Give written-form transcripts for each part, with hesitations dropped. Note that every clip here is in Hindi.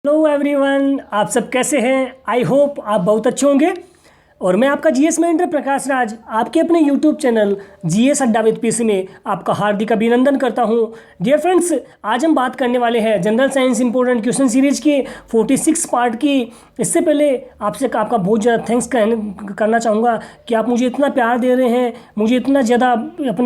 हेलो एवरीवन, आप सब कैसे हैं। आई होप आप बहुत अच्छे होंगे। और मैं आपका जीएस मेंटर प्रकाश राज आपके अपने यूट्यूब चैनल जीएस अड्डा विद पीसी में आपका हार्दिक अभिनंदन करता हूं। डियर फ्रेंड्स, आज हम बात करने वाले हैं general science important question series के 46 पार्ट की। इससे पहले आपसे आपका बहुत ज़्यादा थैंक्स करना चाहूँगा कि आप मुझे इतना प्यार दे रहे हैं, मुझे इतना ज़्यादा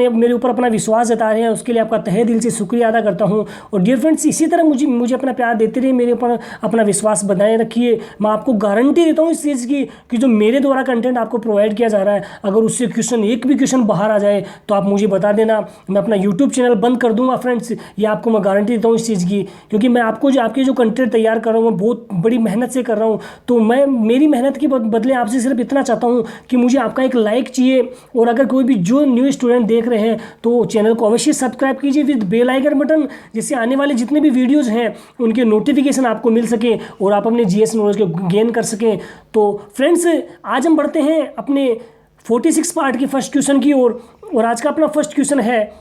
मेरे ऊपर अपना विश्वास जता रहे हैं, उसके लिए आपका तहे दिल से शुक्रिया अदा करता हूँ। और डियर फ्रेंड्स, इसी तरह मुझे अपना प्यार देते रहिए, मेरे ऊपर अपना विश्वास बनाए रखिए। मैं आपको गारंटी देता हूँ इस चीज़ की कि जो मेरे द्वारा कंटेंट आपको प्रोवाइड किया जा रहा है, अगर उससे एक भी क्वेश्चन बाहर आ जाए तो आप मुझे बता देना, मैं अपना यूट्यूब चैनल बंद कर दूंगा फ्रेंड्स। ये आपको मैं गारंटी देता हूँ इस चीज़ की, क्योंकि मैं आपको आपके जो कंटेंट तैयार कर रहा हूँ मैं बहुत बड़ी मेहनत से कर रहा हूँ। तो मैं मेरी मेहनत के बदले आपसे सिर्फ इतना चाहता हूँ कि मुझे आपका एक लाइक चाहिए। और अगर कोई भी जो न्यू स्टूडेंट देख रहे हैं तो चैनल को अवश्य सब्सक्राइब कीजिए विद बेल आइकन बटन, जिससे आने वाले जितने भी वीडियोज़ हैं उनके नोटिफिकेशन आपको मिल सके और आप अपने जीएस नॉलेज को गेन कर सकें। तो फ्रेंड्स, आज हम बढ़ते हैं अपने 46 पार्ट के फर्स्ट क्वेश्चन की ओर। और आज का अपना फर्स्ट क्वेश्चन है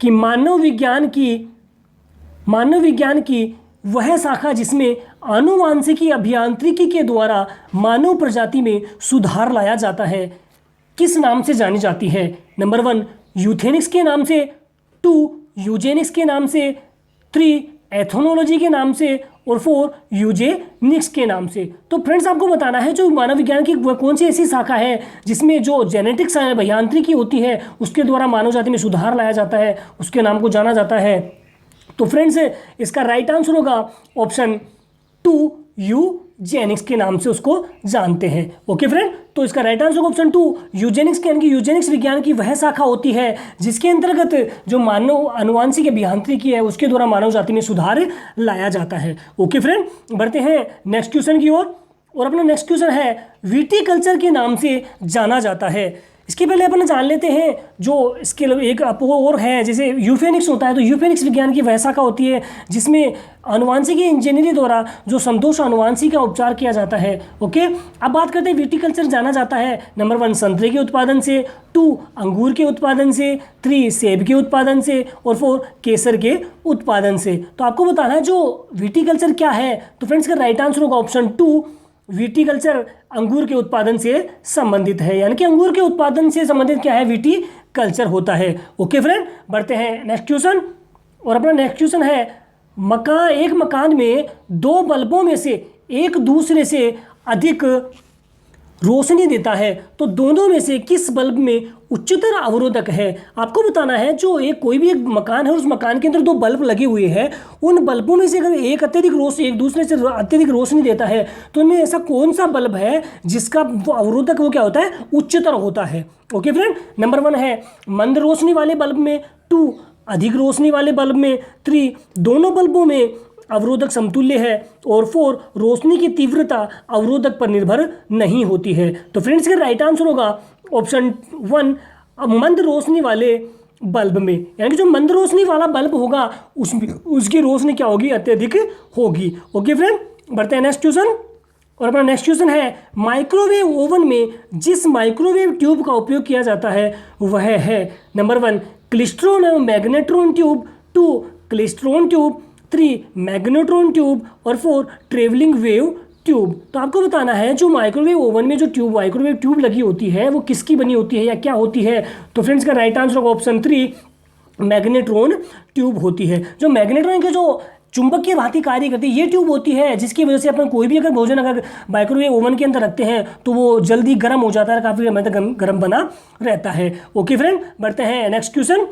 कि मानव विज्ञान की वह शाखा जिसमें आनुवांशिकी अभियांत्रिकी के द्वारा मानव प्रजाति में सुधार लाया जाता है, किस नाम से जानी जाती है। नंबर 1 यूथेनिक्स के नाम से, 2 यूजेनिक्स के नाम से, 3 एथोनोलॉजी के नाम से और 4 यूजेनिक्स के नाम से। तो फ्रेंड्स, आपको बताना है जो मानव विज्ञान की वह कौन सी ऐसी शाखा है जिसमें जो जेनेटिक्स अभियांत्रिकी होती है उसके द्वारा मानव जाति में सुधार लाया जाता है, उसके नाम को जाना जाता है। तो फ्रेंड्स, इसका राइट आंसर होगा ऑप्शन 2 यूजेनिक्स के नाम से उसको जानते हैं। ओके फ्रेंड, तो इसका राइट आंसर ऑप्शन 2 यूजेनिक्स के, यानी कि यूजेनिक्स विज्ञान की वह शाखा होती है जिसके अंतर्गत जो मानव आनुवांशिक अभियांत्रिकी है उसके द्वारा मानव जाति में सुधार लाया जाता है। ओके फ्रेंड, बढ़ते हैं नेक्स्ट क्वेश्चन की ओर। और अपना नेक्स्ट क्वेश्चन है विटीकल्चर के नाम से जाना जाता है। इसके पहले अपन जान लेते हैं जो इसके एक और है, जैसे यूफेनिक्स होता है। तो यूफेनिक्स विज्ञान की वह शाखा होती है जिसमें आनुवांशिकी इंजीनियरिंग द्वारा जो संतोष आनुवांशिकी का उपचार किया जाता है। ओके, अब बात करते हैं विटीकल्चर जाना जाता है नंबर 1 संतरे के उत्पादन से, 2 अंगूर के उत्पादन से, 3 सेब के उत्पादन से और 4 केसर के उत्पादन से। तो आपको बताना है जो विटीकल्चर क्या है। तो फ्रेंड्स, का राइट आंसर होगा ऑप्शन 2 विटीकल्चर अंगूर के उत्पादन से संबंधित है, यानी कि अंगूर के उत्पादन से संबंधित क्या है, विटीकल्चर होता है। ओके फ्रेंड, बढ़ते हैं नेक्स्ट क्वेश्चन। और अपना नेक्स्ट क्वेश्चन है एक मकान में 2 बल्बों में से एक दूसरे से अधिक रोशनी देता है, तो दोनों में से किस बल्ब में उच्चतर अवरोधक है। आपको बताना है जो कोई भी एक मकान है, उस मकान के अंदर 2 बल्ब लगे हुए हैं, उन बल्बों में से अगर एक दूसरे से अत्यधिक रोशनी देता है तो उनमें ऐसा कौन सा बल्ब है जिसका अवरोधक वो क्या होता है, उच्चतर होता है। ओके फ्रेंड, नंबर 1 है मंद रोशनी वाले बल्ब में, 2 अधिक रोशनी वाले बल्ब में, 3 दोनों बल्बों में अवरोधक समतुल्य है और 4 रोशनी की तीव्रता अवरोधक पर निर्भर नहीं होती है। तो फ्रेंड्स, का राइट आंसर होगा ऑप्शन 1 मंद रोशनी वाले बल्ब में, यानी कि जो मंद रोशनी वाला बल्ब होगा उसकी रोशनी क्या होगी, अत्यधिक होगी। ओके फ्रेंड, बढ़ते हैं नेक्स्ट क्वेश्चन। और अपना नेक्स्ट क्वेश्चन है माइक्रोवेव ओवन में जिस माइक्रोवेव ट्यूब का उपयोग किया जाता है वह है नंबर 1 क्लिस्ट्रॉन एवं magnetron tube, 2 klystron tube, 3 magnetron tube और 4 ट्रेवलिंग वेव ट्यूब। तो आपको बताना है जो माइक्रोवेव ओवन में जो माइक्रोवेव ट्यूब लगी होती है वो किसकी बनी होती है या क्या होती है। तो फ्रेंड्स, का राइट आंसर होगा ऑप्शन 3 मैग्नेट्रॉन ट्यूब होती है। जो मैग्नेट्रॉन के जो चुंबक की भांति कार्य करती है ये ट्यूब होती है, जिसकी वजह से अपन कोई भी अगर भोजन अगर माइक्रोवेव ओवन के अंदर रखते हैं तो वो जल्दी गर्म हो जाता है, काफ़ी समय तक गर्म बना रहता है। ओके फ्रेंड, बढ़ते हैं नेक्स्ट क्वेश्चन।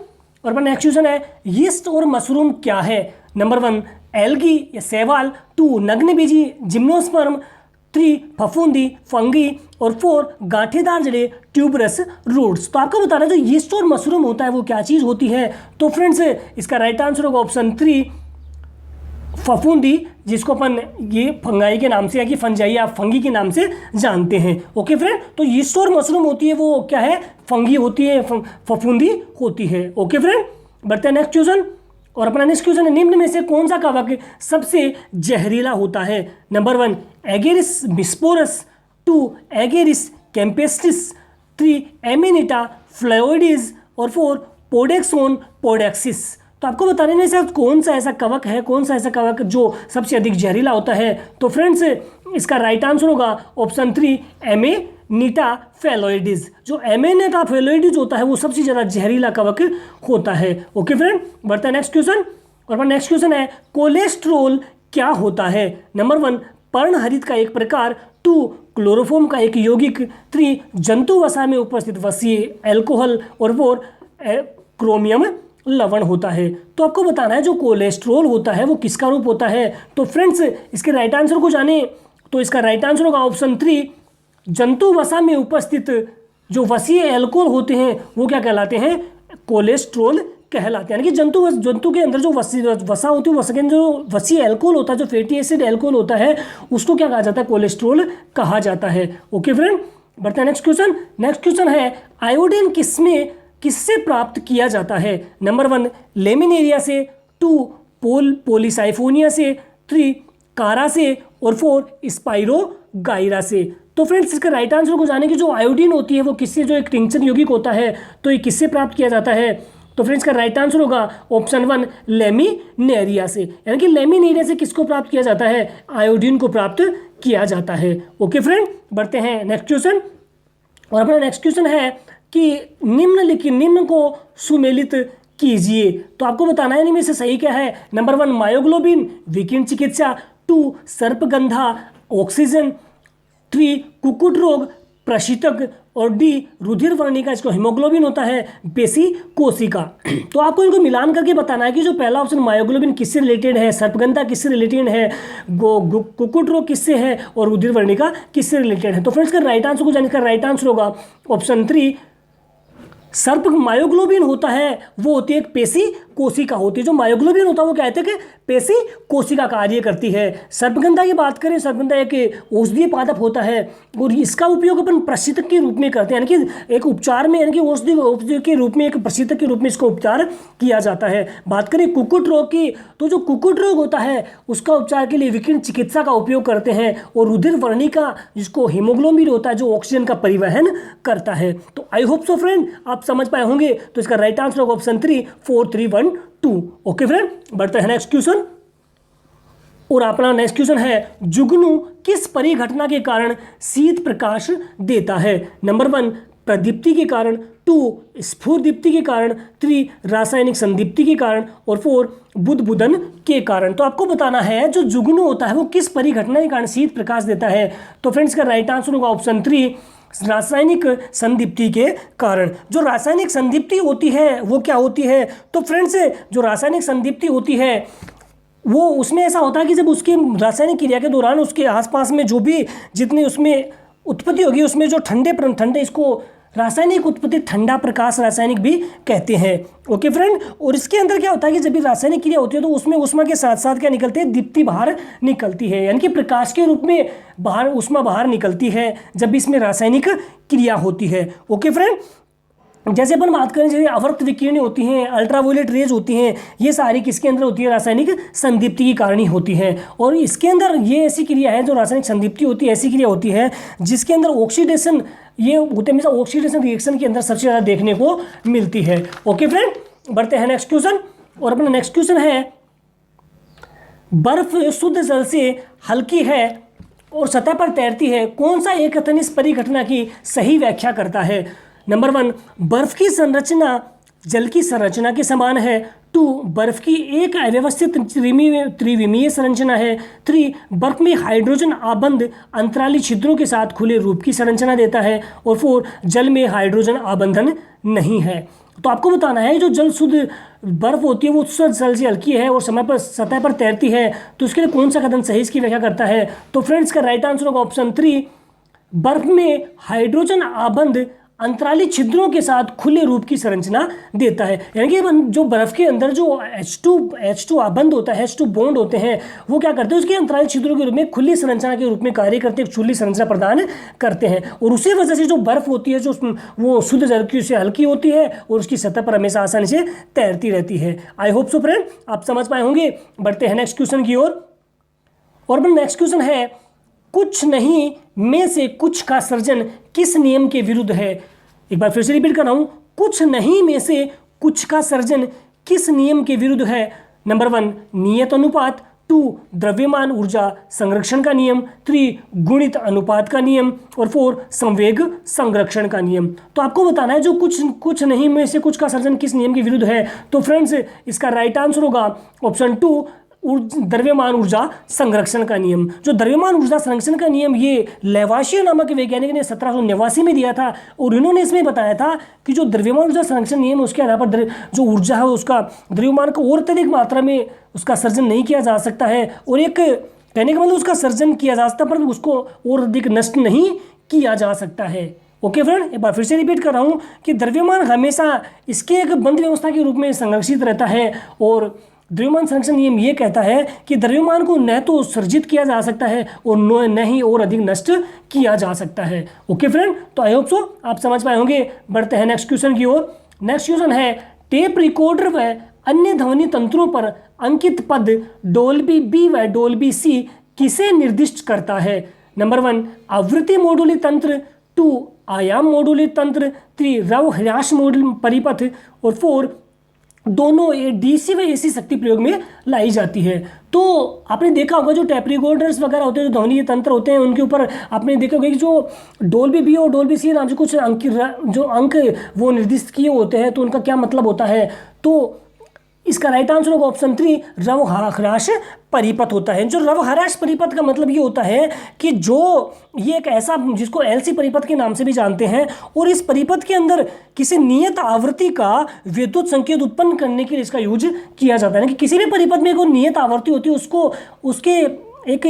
और अपना नेक्स्ट क्वेश्चन है यीस्ट और मशरूम क्या है। नंबर 1 एल्गी या शैवाल, 2 नग्नबीजी जिम्नोस्पर्म, 3 फफूंदी फंगी और 4 गांठेदार जड़े ट्यूबरस रूट्स। तो आपको बताना है जो यीस्ट और मशरूम होता है वो क्या चीज़ होती है। तो फ्रेंड्स, इसका राइट आंसर होगा ऑप्शन 3 फफूंदी, जिसको अपन ये फंगाई के नाम से या कि फंजाई या फंगी के नाम से जानते हैं। ओके फ्रेंड, तो यीस्ट और मशरूम होती है वो क्या है, फंगी होती है, फफूंदी होती है। ओके फ्रेंड, बढ़ते हैं नेक्स्ट क्वेश्चन। और अपना नेक्स्ट क्वेश्चन है निम्न में से कौन सा कवक सबसे जहरीला होता है। नंबर 1 एगेरिस बिस्पोरस, 2 एगेरिस कैम्पेस्टिस, 3 एमिनिटा फ्लोइडिस और 4 पोडेक्सोन पोडेक्सिस। तो आपको बताने में सर कौन सा ऐसा कवक है, कौन सा ऐसा कवक जो सबसे अधिक जहरीला होता है? तो फ्रेंड्स इसका राइट आंसर होगा ऑप्शन 3 एमेनिटा फेलोइडिस। जो एमेनिटा फेलोइडिस होता है वो सबसे ज़्यादा जहरीला कवक होता है। ओके फ्रेंड, बढ़ते हैं नेक्स्ट क्वेश्चन। और नेक्स्ट क्वेश्चन है कोलेस्ट्रोल क्या होता है? नंबर 1 पर्णहरित का एक प्रकार, 2 क्लोरोफॉर्म का एक यौगिक, 3 जंतु वसा में उपस्थित वसीय अल्कोहल, और 4 क्रोमियम लवण होता है। तो आपको बताना है जो कोलेस्ट्रोल होता है वो किसका रूप होता है। तो फ्रेंड्स इसके राइट आंसर को जाने तो इसका राइट आंसर होगा ऑप्शन 3 जंतु वसा में उपस्थित जो वसीय अल्कोहल होते हैं वो क्या कहलाते हैं? कोलेस्ट्रोल कहलाते हैं। यानी कि जंतु के अंदर जो वसा होती है, वसा के अंदर जो वसीय अल्कोहल होता है, जो फैटी एसिड अल्कोहल होता है, उसको क्या कहा जाता है? कोलेस्ट्रोल कहा जाता है। ओके फ्रेंड, बढ़ते हैं नेक्स्ट क्वेश्चन। नेक्स्ट क्वेश्चन है आयोडीन किससे प्राप्त किया जाता है? नंबर 1 लेमिनेरिया से, 2 पोलीसाइफोनिया से, 3 कारा से, और 4 स्पाइरोगाइरा से। तो फ्रेंड्स इसका राइट आंसर को जाने की जो आयोडीन होती है वो किससे, जो एक टिंचर यौगिक होता है, तो ये किससे प्राप्त किया जाता है? तो फ्रेंड्स का राइट आंसर होगा ऑप्शन 1 लेमिनेरिया से। यानी कि लेमिनेरिया से किसको प्राप्त किया जाता है? आयोडीन को प्राप्त किया जाता है। ओके फ्रेंड, बढ़ते हैं नेक्स्ट क्वेश्चन। और अपना नेक्स्ट क्वेश्चन है कि निम्न को सुमेलित कीजिए। तो आपको बताना है इनमें से सही क्या है। नंबर 1 मायोग्लोबिन विकिरण चिकित्सा, 2 सर्पगंधा ऑक्सीजन, 3 कुक्कुट रोग प्रशीतक, और डी रुधिर वर्णिका, इसको हीमोग्लोबिन होता है पेशी कोशिका। तो आपको इनको मिलान करके बताना है कि जो पहला ऑप्शन मायोग्लोबिन किससे रिलेटेड है, सर्पगंधा किससे रिलेटेड है, कुक्कुट रोग किससे है, और रुधिर वर्णिका किससे रिलेटेड है। तो फ्रेंड्स का राइट आंसर को जाने का राइट आंसर होगा ऑप्शन 3 सर्प मायोग्लोबिन होता है वो होती है एक पेशी कोशिका होती है। जो मायोग्लोबिन होता है वो कहते हैं कि पेशी कोशिका कार्य करती है। सर्पगंधा की बात करें, सर्पगंधा एक औषधीय पादप होता है और इसका उपयोग अपन प्रशीतक के रूप में करते हैं, यानी कि एक उपचार में, यानी कि औषधि के रूप में, एक प्रशीतक के रूप में इसका उपचार किया जाता है। बात करें कुक्कुट रोग की, तो जो कुक्कुट रोग होता है उसका उपचार के लिए विकिरण चिकित्सा का उपयोग करते हैं। और रुधिर वर्णिका जिसको हीमोग्लोबिन होता है जो ऑक्सीजन का परिवहन करता है। तो आई होप सो फ्रेंड आप समझ पाए होंगे। तो इसका राइट आंसर होगा ऑप्शन 3 4 3 1 2। ओके फ्रेंड, बढ़ते हैं नेक्स्ट क्वेश्चन। और अपना नेक्स्ट क्वेश्चन है जुगनू किस परिघटना के कारण शीत प्रकाश देता है? नंबर 1 प्रदीप्ति के कारण, 2 स्फुरदीप्ति के कारण, 3 रासायनिक संदीप्ति के कारण, और 4 बुदबुदन के कारण। तो आपको बताना है जो जुगनू होता है वो किस परिघटना के कारण शीत प्रकाश देता है। तो फ्रेंड्स का राइट आंसर होगा ऑप्शन 3 रासायनिक संदीप्ति के कारण। जो रासायनिक संदीप्ति होती है वो क्या होती है? तो फ्रेंड्स जो रासायनिक संदीप्ति होती है वो उसमें ऐसा होता है कि जब उसकी रासायनिक क्रिया के दौरान उसके आसपास में जो भी जितनी उसमें उत्पत्ति होगी उसमें जो ठंडे इसको रासायनिक उत्पत्ति ठंडा प्रकाश रासायनिक भी कहते हैं। ओके फ्रेंड, और इसके अंदर क्या होता है कि जब भी रासायनिक क्रिया होती है तो उसमें ऊष्मा के साथ साथ क्या निकलते हैं? दीप्ति बाहर निकलती है, यानी कि प्रकाश के रूप में बाहर ऊष्मा बाहर निकलती है जब भी इसमें रासायनिक क्रिया होती है। ओके फ्रेंड, जैसे अपन बात करें जैसे अवर्त विकिरणें होती हैं, अल्ट्रावायलेट रेज होती हैं, ये सारी किसके अंदर होती है? रासायनिक संदीप्ति की कारण ही होती है। और इसके अंदर ये ऐसी क्रिया है जो रासायनिक संदीप्ति होती है, ऐसी क्रिया होती है जिसके अंदर ऑक्सीडेशन ये होते हैं, ऑक्सीडेशन रिएक्शन के अंदर सबसे ज़्यादा देखने को मिलती है। ओके फ्रेंड, बढ़ते हैं नेक्स्ट क्वेश्चन। और अपना नेक्स्ट क्वेश्चन है बर्फ शुद्ध जल से हल्की है और सतह पर तैरती है, कौन सा एक कथन इस परिघटना की सही व्याख्या करता है? नंबर 1 बर्फ की संरचना जल की संरचना के समान है, 2 बर्फ की एक अव्यवस्थित त्रिविमीय संरचना है, 3 बर्फ में हाइड्रोजन आबंध अंतराली छिद्रों के साथ खुले रूप की संरचना देता है, और 4 जल में हाइड्रोजन आबंधन नहीं है। तो आपको बताना है जो जल शुद्ध बर्फ होती है वो शुद्ध जल से हल्की है और समय पर सतह पर तैरती है, तो इसके लिए कौन सा कथन सही इसकी व्याख्या करता है? तो फ्रेंड्स का राइट आंसर होगा ऑप्शन 3 बर्फ में हाइड्रोजन आबंध अंतराली छिद्रों के साथ खुले रूप की संरचना देता है। यानी कि जो बर्फ के अंदर जो H2 आबंध होता है, H2 बॉन्ड होते हैं, वो क्या करते हैं? उसके अंतराली छिद्रों के रूप में खुली संरचना के रूप में कार्य करते हैं, खुली संरचना प्रदान करते हैं। और उसी वजह से जो बर्फ होती है जो वो शुद्ध जल की से हल्की होती है और उसकी सतह पर हमेशा आसानी से तैरती रहती है। आई होप सो फ्रेंड आप समझ पाए होंगे। बढ़ते हैं नेक्स्ट क्वेश्चन की ओर। और नेक्स्ट क्वेश्चन है कुछ नहीं में से कुछ का सृजन किस नियम के विरुद्ध है? एक बार फिर से रिपीट कर रहा हूं, कुछ नहीं में से कुछ का सृजन किस नियम के विरुद्ध है? नंबर 1 नियत अनुपात, 2 द्रव्यमान ऊर्जा संरक्षण का नियम, 3 गुणित अनुपात का नियम और 4 संवेग संरक्षण का नियम। तो आपको बताना है जो कुछ नहीं में से कुछ का सर्जन किस नियम के विरुद्ध है। तो फ्रेंड्स इसका राइट आंसर होगा ऑप्शन 2 द्रव्यमान ऊर्जा संरक्षण का नियम। जो द्रव्यमान ऊर्जा संरक्षण का नियम ये लेवाशियर नामक वैज्ञानिक ने 1789 में दिया था और इन्होंने इसमें बताया था कि जो द्रव्यमान ऊर्जा संरक्षण नियम उसके आधार पर जो ऊर्जा है उसका द्रव्यमान को और अत्यधिक मात्रा में उसका सर्जन नहीं किया जा सकता है, और एक कहने का मतलब उसका सर्जन किया जा सकता पर उसको और अधिक नष्ट नहीं किया जा सकता है। ओके फ्रेंड, एक बार फिर से रिपीट कर रहा हूँ कि द्रव्यमान हमेशा इसके एक बंद व्यवस्था के रूप में संरक्षित रहता है, और द्रव्यमान संरक्षण नियम ये कहता है कि द्रव्यमान को न तो सर्जित किया जा सकता है और न ही और अधिक नष्ट किया जा सकता है। ओके फ्रेंड, तो आई होप सो आप समझ पाए होंगे। बढ़ते हैं नेक्स्ट क्वेश्चन की ओर। नेक्स्ट क्वेश्चन है टेप रिकॉर्डर व अन्य ध्वनि तंत्रों पर अंकित पद डोल्बी बी व डोल्बी सी किसे निर्दिष्ट करता है? नंबर 1 आवृत्ति मॉड्यूलित तंत्र, 2 आयाम मॉड्यूलित तंत्र, 3 रव ह्रास मॉड्यूल परिपथ और 4 दोनों डीसी व एसी शक्ति प्रयोग में लाई जाती है। तो आपने देखा होगा जो टेप रिकॉर्डर्स वगैरह होते हैं, जो ध्वनि तंत्र होते हैं, उनके ऊपर आपने देखा होगा कि जो डोल्बी बी और डोल्बी सी नाम से कुछ अंक वो निर्दिष्ट किए होते हैं, तो उनका क्या मतलब होता है? तो इसका राइट आंसर होगा ऑप्शन 3 रव ह्रास परिपथ होता है। जो रव ह्रास परिपथ का मतलब ये होता है कि जो ये एक ऐसा जिसको एलसी परिपथ के नाम से भी जानते हैं, और इस परिपथ के अंदर किसी नियत आवृत्ति का विद्युत संकेत उत्पन्न करने के लिए इसका यूज किया जाता है। कि किसी भी परिपथ में कोई नियत आवृत्ति होती है उसको उसके एक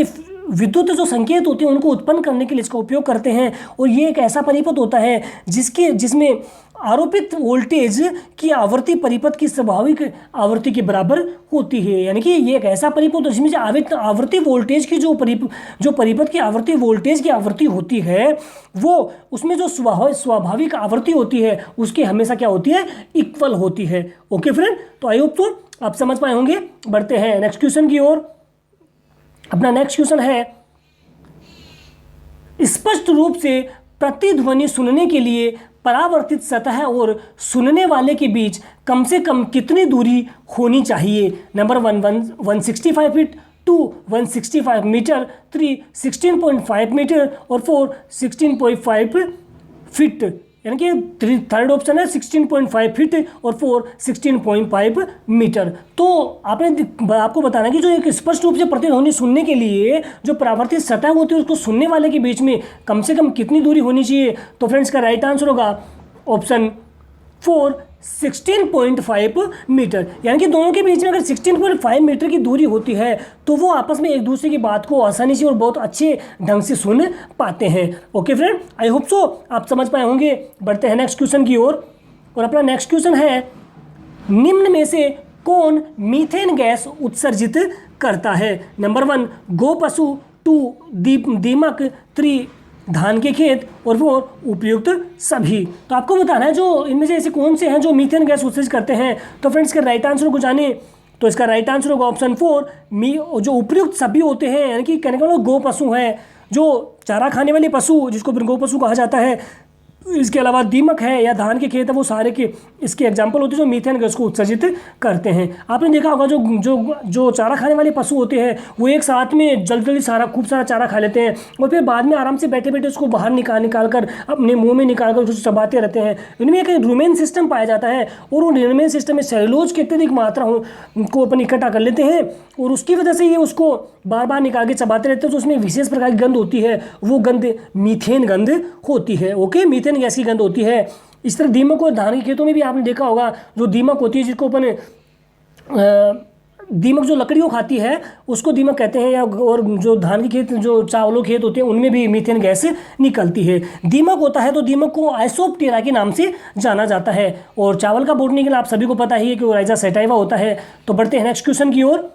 विद्युत जो संकेत होते हैं उनको उत्पन्न करने के लिए इसका उपयोग करते हैं, और ये एक ऐसा परिपथ होता है जिसमें आरोपित वोल्टेज की आवृत्ति परिपथ की स्वाभाविक आवृत्ति के बराबर होती है। यानी कि ये एक ऐसा परिपथ है जिसमें आवृत्ति वोल्टेज की जो परिपथ की आवृत्ति वोल्टेज की आवृत्ति होती है, वो उसमें जो स्वाभाविक आवृत्ति होती है उसकी हमेशा क्या होती है? इक्वल होती है। ओके फ्रेंड, तो आई होप तो आप समझ पाए होंगे। बढ़ते हैं नेक्स्ट क्वेश्चन की ओर। अपना नेक्स्ट क्वेश्चन है स्पष्ट रूप से प्रतिध्वनि सुनने के लिए परावर्तित सतह और सुनने वाले के बीच कम से कम कितनी दूरी होनी चाहिए? नंबर 1 165 फीट, 2 165 मीटर, 3 16.5 मीटर और 4 16.5 फीट। यानी कि थर्ड ऑप्शन है 16.5 फीट और 4 16.5 मीटर। तो आपको बताना है कि जो एक स्पष्ट रूप से प्रतिध्वनि सुनने के लिए जो परावर्तित सतह होती है उसको सुनने वाले के बीच में कम से कम कितनी दूरी होनी चाहिए? तो फ्रेंड्स का राइट आंसर होगा ऑप्शन 4 16.5 मीटर। यानी कि दोनों के बीच में अगर 16.5 मीटर की दूरी होती है तो वो आपस में एक दूसरे की बात को आसानी से और बहुत अच्छे ढंग से सुन पाते हैं। Okay friend, I hope so आप समझ पाए होंगे। बढ़ते हैं नेक्स्ट क्वेश्चन की ओर, और अपना नेक्स्ट क्वेश्चन है निम्न में से कौन मीथेन गैस उत्सर्जित करता है? नंबर 1 गो पशु, 2 दीमक, 3 धान के खेत और 4 उपयुक्त सभी। तो आपको बताना है जो इनमें से ऐसे कौन से हैं जो मीथेन गैस उत्सर्जित करते हैं। तो फ्रेंड्स के राइट आंसर को जाने तो इसका राइट आंसर होगा ऑप्शन 4 जो उपयुक्त सभी होते हैं। यानी कि कहने का मतलब गो पशु है, जो चारा खाने वाले पशु जिसको गो पशु कहा जाता है। इसके अलावा दीमक है या धान के खेत है, वो सारे के इसके एग्जाम्पल होते हैं जो मीथेन गैस को उत्सर्जित करते हैं। आपने देखा होगा जो चारा खाने वाले पशु होते हैं वो एक साथ में जल्दी खूब सारा चारा खा लेते हैं और फिर बाद में आराम से बैठे बैठे उसको बाहर निकाल कर अपने मुंह में निकाल कर उसको चबाते रहते हैं। इनमें एक रूमेन सिस्टम पाया जाता है और उन रूमेन सिस्टम में सेलुलोज की अत्यधिक मात्रा को अपन इकट्ठा कर लेते हैं और उसकी वजह से ये उसको बार बार निकाल के चबाते रहते हैं। तो उसमें विशेष प्रकार की गंध होती है, वो गंध मीथेन गंध होती है। ओके, मीथेन गैस की गंध होती है। इस तरह दीमक और धान के खेतों में भी आपने देखा होगा जो दीमक होती है जिसको अपन दीमक जो लकड़ी को खाती है उसको दीमक कहते हैं, या और जो धान के खेत जो चावलों खेत होते हैं उनमें भी मीथेन गैस निकलती है। दीमक होता है तो दीमक को आइसोप्टेरा के नाम से जाना जाता है। और चावल का बोटनी के लिए आप सभी को पता ही है कि ओराइजा सैटाइवा होता है। तो बढ़ते हैं नेक्स्ट क्वेश्चन की ओर,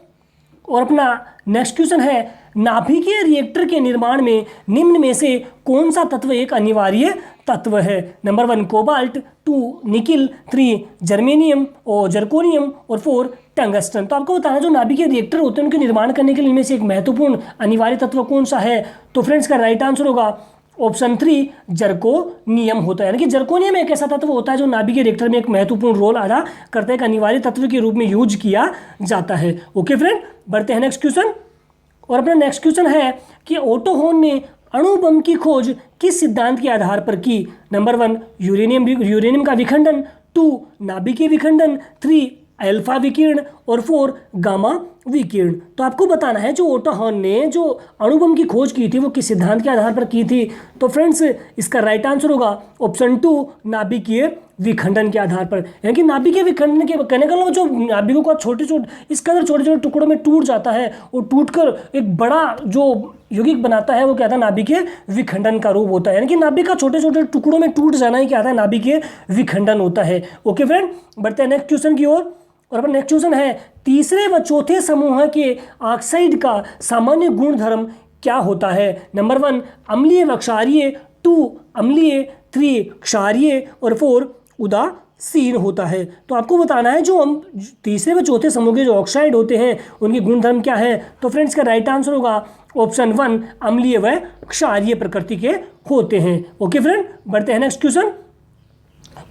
और अपना नेक्स्ट क्वेश्चन है नाभिकीय रिएक्टर के निर्माण में निम्न में से कौन सा तत्व एक अनिवार्य तत्व है? नंबर 1 कोबाल्ट, 2 निकिल, 3 जर्मेनियम और जर्कोनियम और 4 टंगस्टन। तो आपको बताना जो नाभिकीय रिएक्टर होते हैं उनके निर्माण करने के लिए इनमें से एक महत्वपूर्ण अनिवार्य तत्व कौन सा है? तो फ्रेंड्स का राइट आंसर होगा ऑप्शन 3 जर्कोनियम होता है। यानी कि जर्कोनियम एक ऐसा तत्व होता है जो नाभिक के रिएक्टर में एक महत्वपूर्ण रोल अदा करता है, एक अनिवार्य तत्व के रूप में यूज किया जाता है। ओके फ्रेंड, बढ़ते हैं नेक्स्ट क्वेश्चन। और अपना नेक्स्ट क्वेश्चन है कि ओटो हॉर्न ने अणु बम की खोज किस सिद्धांत के आधार पर की? नंबर 1 यूरेनियम का विखंडन, 2 नाभिकीय विखंडन, 3 अल्फा विकिरण और 4 गामा विकिरण। तो आपको बताना है जो ओटो हॉर्न ने जो अणु बम की खोज की थी वो किस सिद्धांत के आधार पर की थी? तो फ्रेंड्स इसका राइट आंसर होगा ऑप्शन 2 नाभिकीय विखंडन के आधार पर। यानी कि नाभिकीय विखंडन के कहने का मतलब जो नाभिकों का छोटे इस कदर छोटे छोटे टुकड़ों में टूट जाता है और टूटकर एक बड़ा जो यौगिक बनाता है वो क्या था? नाभिकीय विखंडन का रूप होता है। यानी कि नाभिक का छोटे छोटे टुकड़ों में टूट जाना ही क्या था? नाभिकीय विखंडन होता है। ओके फ्रेंड, बढ़ते हैं नेक्स्ट क्वेश्चन की ओर। और अपना नेक्स्ट क्वेश्चन है तीसरे व चौथे समूह के ऑक्साइड का सामान्य गुणधर्म क्या होता है? नंबर 1 अम्लीय व क्षारीय, 2 अम्लीय, 3 क्षारीय और 4 उदासीन होता है। तो आपको बताना है जो हम तीसरे व चौथे समूह के जो ऑक्साइड होते हैं उनके गुणधर्म क्या है? तो फ्रेंड्स का राइट आंसर होगा ऑप्शन 1 अम्लीय व क्षारीय प्रकृति के होते हैं। ओके फ्रेंड, बढ़ते हैं नेक्स्ट क्वेश्चन।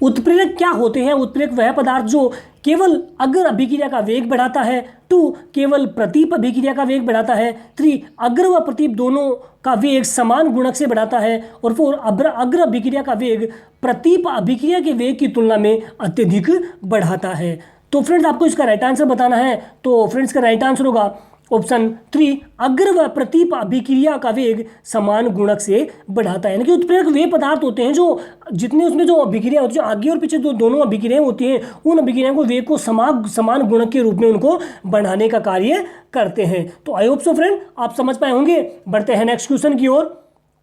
उत्प्रेरक क्या होते हैं? उत्प्रेरक वह पदार्थ जो केवल अग्र अभिक्रिया का वेग बढ़ाता है, 2 केवल प्रतीप अभिक्रिया का वेग बढ़ाता है, 3 अग्र व प्रतीप दोनों का वेग समान गुणक से बढ़ाता है और 4 अग्र अभिक्रिया का वेग प्रतीप अभिक्रिया के वेग की तुलना में अत्यधिक बढ़ाता है। तो फ्रेंड्स आपको इसका राइट आंसर बताना है। तो फ्रेंड्स का राइट आंसर होगा ऑप्शन 3 अग्र व प्रतीप अभिक्रिया का वेग समान गुणक से बढ़ाता है। यानी कि उत्प्रेरक वे पदार्थ होते हैं जो जितने उसमें जो अभिक्रिया होती है, जो आगे और पीछे जो दोनों अभिक्रियाएं होती हैं, उन अभिक्रियाओं को वेग को समान गुणक के रूप में उनको बढ़ाने का कार्य करते हैं। तो आई होप सो फ्रेंड आप समझ पाए होंगे। बढ़ते हैं नेक्स्ट क्वेश्चन की ओर।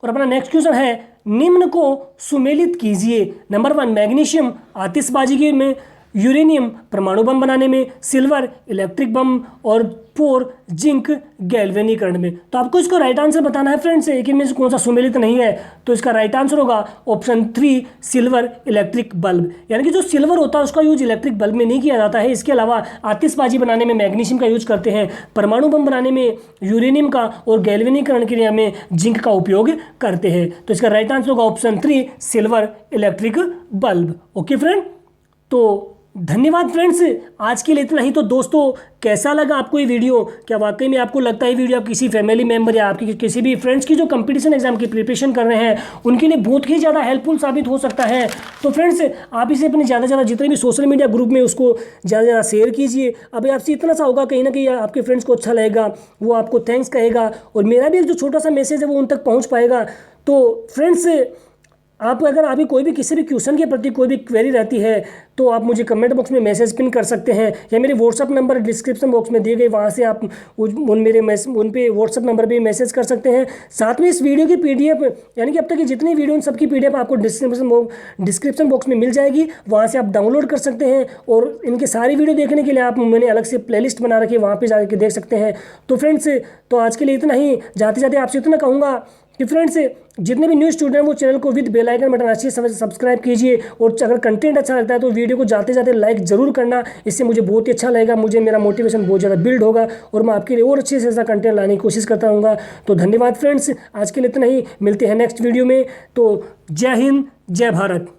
और अपना नेक्स्ट क्वेश्चन है निम्न को सुमेलित कीजिए। नंबर 1 मैग्नीशियम आतिशबाजी में, यूरेनियम परमाणु बम बनाने में, सिल्वर इलेक्ट्रिक बम और 4 जिंक गैल्वेनीकरण में। तो आपको इसको राइट आंसर बताना है फ्रेंड्स, एक इनमें से कौन सा सुमेलित नहीं है। तो इसका राइट आंसर होगा ऑप्शन 3 सिल्वर इलेक्ट्रिक बल्ब। यानी कि जो सिल्वर होता है उसका यूज इलेक्ट्रिक बल्ब में नहीं किया जाता है। इसके अलावा आतिशबाजी बनाने में मैग्नीशियम का यूज करते हैं, परमाणु बम बनाने में यूरेनियम का और गैल्वेनीकरण क्रिया में जिंक का उपयोग करते हैं। तो इसका राइट आंसर होगा option 3 silver electric bulb. Okay friend, तो धन्यवाद फ्रेंड्स, आज के लिए इतना ही। तो दोस्तों कैसा लगा आपको ये वीडियो? क्या वाकई में आपको लगता है वीडियो आप किसी फैमिली मेम्बर या आपके किसी भी फ्रेंड्स की जो कंपटीशन एग्जाम की प्रिपरेशन कर रहे हैं उनके लिए बहुत ही ज़्यादा हेल्पफुल साबित हो सकता है? तो फ्रेंड्स आप इसे अपने ज़्यादा से ज़्यादा जितने भी सोशल मीडिया ग्रुप में उसको ज़्यादा से ज़्यादा शेयर कीजिए। अभी आपसे इतना सा होगा, कहीं ना कहीं आपके फ्रेंड्स को अच्छा लगेगा, वो आपको थैंक्स कहेगा और मेरा भी एक जो छोटा सा मैसेज है वो उन तक पहुँच पाएगा। तो फ्रेंड्स आप अगर अभी कोई भी किसी भी क्वेश्चन के प्रति कोई भी क्वेरी रहती है तो आप मुझे कमेंट बॉक्स में मैसेज पिन कर सकते हैं या मेरे व्हाट्सअप नंबर डिस्क्रिप्शन बॉक्स में दिए गए वहाँ से आप उन पे व्हाट्सअप नंबर पे मैसेज कर सकते हैं। साथ में इस वीडियो की PDF यानी कि अब तक की जितनी वीडियो उन सबकी PDF आपको डिस्क्रिप्शन बॉक्स में मिल जाएगी, वहाँ से आप डाउनलोड कर सकते हैं। और इनकी सारी वीडियो देखने के लिए आप मैंने अलग से प्लेलिस्ट बना रखी है, वहाँ पर जाकर देख सकते हैं। तो फ्रेंड्स तो आज के लिए इतना ही। जाते जाते आपसे इतना कहूँगा कि फ्रेंड्स जितने भी न्यू स्टूडेंट हैं वो चैनल को विद बेल आइकन बटन अच्छे से सब्सक्राइब कीजिए और अगर कंटेंट अच्छा लगता है तो वीडियो को जाते जाते लाइक ज़रूर करना। इससे मुझे बहुत ही अच्छा लगेगा, मुझे मेरा मोटिवेशन बहुत ज़्यादा बिल्ड होगा और मैं आपके लिए और अच्छे से ऐसा कंटेंट लाने की कोशिश करता रहूँगा। तो धन्यवाद फ्रेंड्स, आज के लिए इतना ही। मिलते हैं नेक्स्ट वीडियो में। तो जय हिंद, जय भारत।